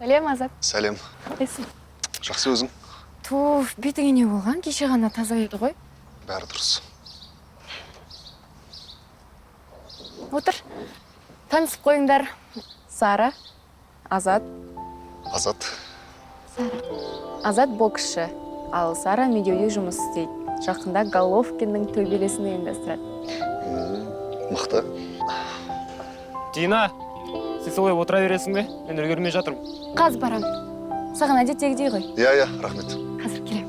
Сәлем, Азат. Сәлем. Қайсың? Жақсы өзің? Туф, бетіңе не болған? Кеше ғана таза еді ғой. Бәрі дұрыс. Отыр. Танысып қойыңдар. Сара, Азат. Азат. Азат боксшы, ал Сара медеуде жұмыс істейді. Жақында Головкиннің төбелесін ұйымдастырады. Мықты. Дина, сен солай отыра бересің бе? Мен үлгермей жатырмын. Қаз барам. Саған әдеттегідей ғой. Иә, рахмет. Қазір келем.